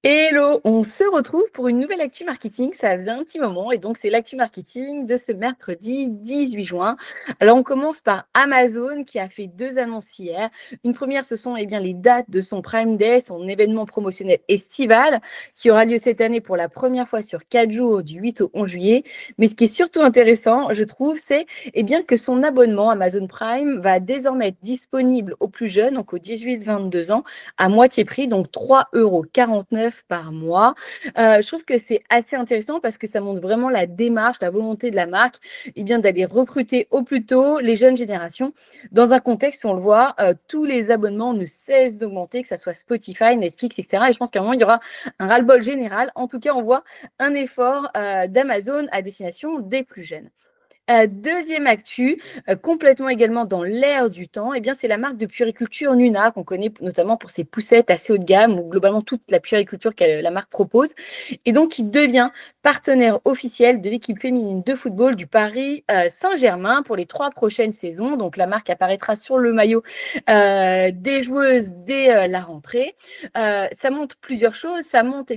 Hello, on se retrouve pour une nouvelle Actu Marketing. Ça faisait un petit moment et donc c'est l'Actu Marketing de ce mercredi 18 juin. Alors on commence par Amazon qui a fait deux annonces hier. Une première, ce sont les dates de son Prime Day, son événement promotionnel estival qui aura lieu cette année pour la première fois sur 4 jours du 8 au 11 juillet. Mais ce qui est surtout intéressant, je trouve, c'est que son abonnement Amazon Prime va désormais être disponible aux plus jeunes, donc aux 18-22 ans, à moitié prix, donc 3,49 € par mois. Je trouve que c'est assez intéressant parce que ça montre vraiment la démarche, la volonté de la marque d'aller recruter au plus tôt les jeunes générations dans un contexte où on le voit, tous les abonnements ne cessent d'augmenter, que ce soit Spotify, Netflix, etc. Et je pense qu'à un moment, il y aura un ras-le-bol général. En tout cas, on voit un effort d'Amazon à destination des plus jeunes. Deuxième actu, complètement également dans l'air du temps, c'est la marque de puériculture Nuna, qu'on connaît notamment pour ses poussettes assez haut de gamme, ou globalement toute la puériculture que la marque propose, et donc qui devient partenaire officiel de l'équipe féminine de football du Paris Saint-Germain pour les 3 prochaines saisons. Donc la marque apparaîtra sur le maillot des joueuses dès la rentrée. Ça montre plusieurs choses. Ça montre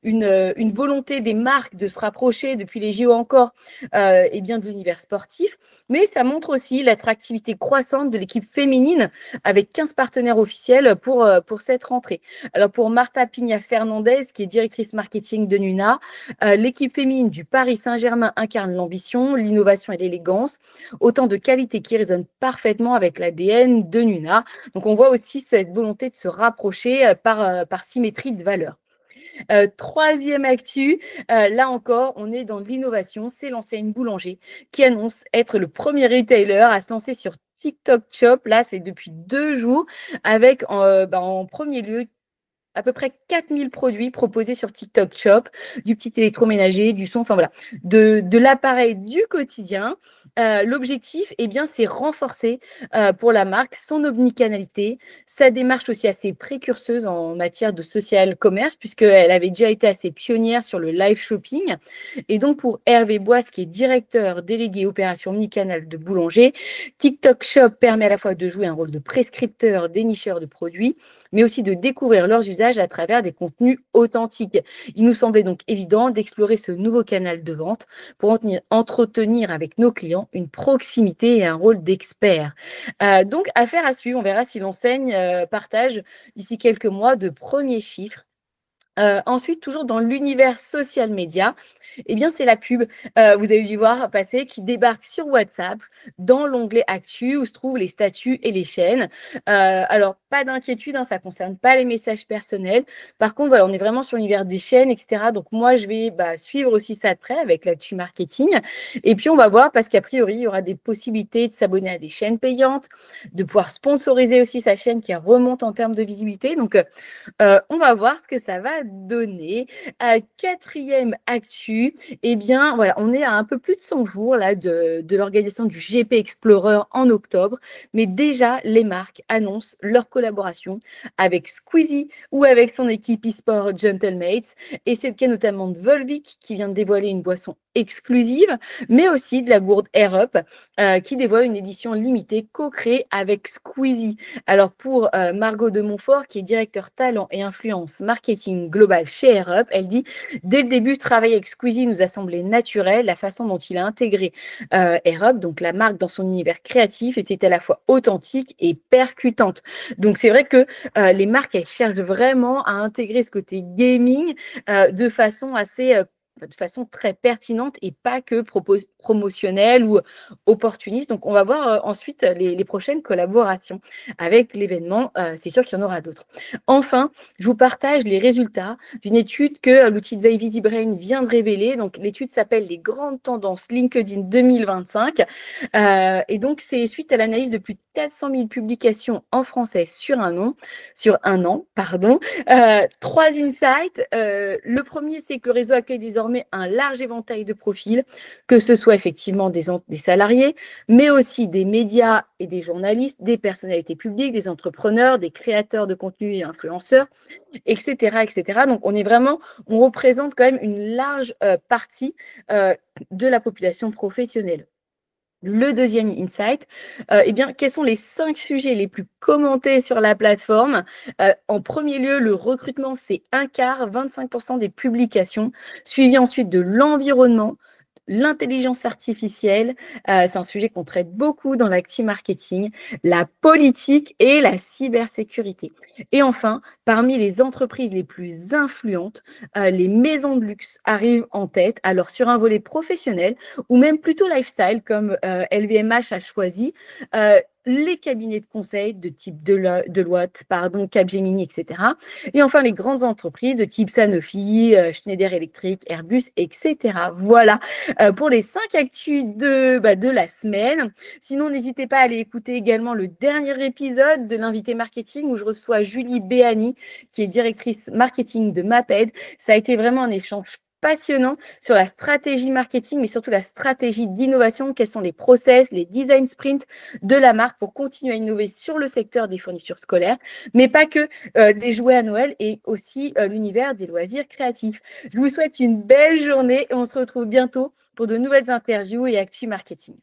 une volonté des marques de se rapprocher depuis les JO encore de l'univers sportif, mais ça montre aussi l'attractivité croissante de l'équipe féminine avec 15 partenaires officiels pour cette rentrée. Alors pour Marta Pigna Fernandez, qui est directrice marketing de Nuna, l'équipe féminine du Paris Saint-Germain incarne l'ambition, l'innovation et l'élégance, autant de qualités qui résonnent parfaitement avec l'ADN de Nuna. Donc on voit aussi cette volonté de se rapprocher par symétrie de valeurs. Troisième actu, là encore, on est dans l'innovation. C'est l'enseigne Boulanger qui annonce être le premier retailer à se lancer sur TikTok Shop. Là, c'est depuis 2 jours avec en premier lieu à peu près 4000 produits proposés sur TikTok Shop, du petit électroménager, du son, enfin voilà, de l'appareil du quotidien. L'objectif, c'est renforcer pour la marque son omnicanalité, sa démarche aussi assez précurseuse en matière de social commerce, puisqu'elle avait déjà été assez pionnière sur le live shopping. Et donc, pour Hervé Bois, qui est directeur délégué opération omnicanal de Boulanger, TikTok Shop permet à la fois de jouer un rôle de prescripteur, dénicheur de produits, mais aussi de découvrir leurs usages à travers des contenus authentiques. Il nous semblait donc évident d'explorer ce nouveau canal de vente pour entretenir avec nos clients une proximité et un rôle d'expert. Donc, affaire à suivre, on verra si l'enseigne partage d'ici quelques mois de premiers chiffres. Ensuite, toujours dans l'univers social média, c'est la pub, vous avez dû voir passer, qui débarque sur WhatsApp dans l'onglet Actu où se trouvent les statuts et les chaînes. Alors, pas d'inquiétude, ça ne concerne pas les messages personnels. Par contre, voilà, on est vraiment sur l'univers des chaînes, etc. Donc, moi, je vais suivre aussi ça de près avec l'Actu Marketing. Et puis, on va voir, parce qu'a priori, il y aura des possibilités de s'abonner à des chaînes payantes, de pouvoir sponsoriser aussi sa chaîne qui remonte en termes de visibilité. Donc, on va voir ce que ça va donner. Quatrième actu, voilà, on est à un peu plus de 100 jours là, de l'organisation du GP Explorer en octobre, mais déjà, les marques annoncent leur collaboration avec Squeezie ou avec son équipe e-sport Gentlemates. Et c'est le cas notamment de Volvic qui vient de dévoiler une boisson exclusive, mais aussi de la gourde Air Up qui dévoile une édition limitée co-créée avec Squeezie. Alors pour Margot de Montfort, qui est directeur talent et influence marketing global chez Air Up, elle dit: dès le début, travailler avec Squeezie nous a semblé naturel. La façon dont il a intégré Air Up, donc la marque, dans son univers créatif, était à la fois authentique et percutante. Donc c'est vrai que les marques, elles cherchent vraiment à intégrer ce côté gaming de façon très pertinente et pas que promotionnelle ou opportuniste. Donc, on va voir ensuite les prochaines collaborations avec l'événement. C'est sûr qu'il y en aura d'autres. Enfin, je vous partage les résultats d'une étude que l'outil de veille VisiBrain vient de révéler. Donc, l'étude s'appelle Les grandes tendances LinkedIn 2025. Et donc, c'est suite à l'analyse de plus de 400 000 publications en français sur un an, pardon. 3 insights. Le premier, c'est que le réseau accueille désormais un large éventail de profils, que ce soit effectivement des salariés, mais aussi des médias et des journalistes, des personnalités publiques, des entrepreneurs, des créateurs de contenu et influenceurs, etc., etc. Donc, on représente quand même une large partie de la population professionnelle. Le deuxième insight, eh bien, quels sont les 5 sujets les plus commentés sur la plateforme? En premier lieu, le recrutement, c'est un quart, 25 des publications, suivi ensuite de l'environnement, l'intelligence artificielle, c'est un sujet qu'on traite beaucoup dans l'actu marketing, la politique et la cybersécurité. Et enfin, parmi les entreprises les plus influentes, les maisons de luxe arrivent en tête. Alors sur un volet professionnel ou même plutôt lifestyle comme, LVMH a choisi, les cabinets de conseil de type Deloitte, pardon, Capgemini et cetera. Et enfin les grandes entreprises de type Sanofi, Schneider Electric, Airbus et cetera. Voilà, pour les 5 actus de la semaine. Sinon, n'hésitez pas à aller écouter également le dernier épisode de l'invité marketing où je reçois Julie Béani, qui est directrice marketing de Maped. Ça a été vraiment un échange passionnant sur la stratégie marketing, mais surtout la stratégie d'innovation, quels sont les process, les design sprints de la marque pour continuer à innover sur le secteur des fournitures scolaires, mais pas que les jouets à Noël et aussi l'univers des loisirs créatifs. Je vous souhaite une belle journée et on se retrouve bientôt pour de nouvelles interviews et actus marketing.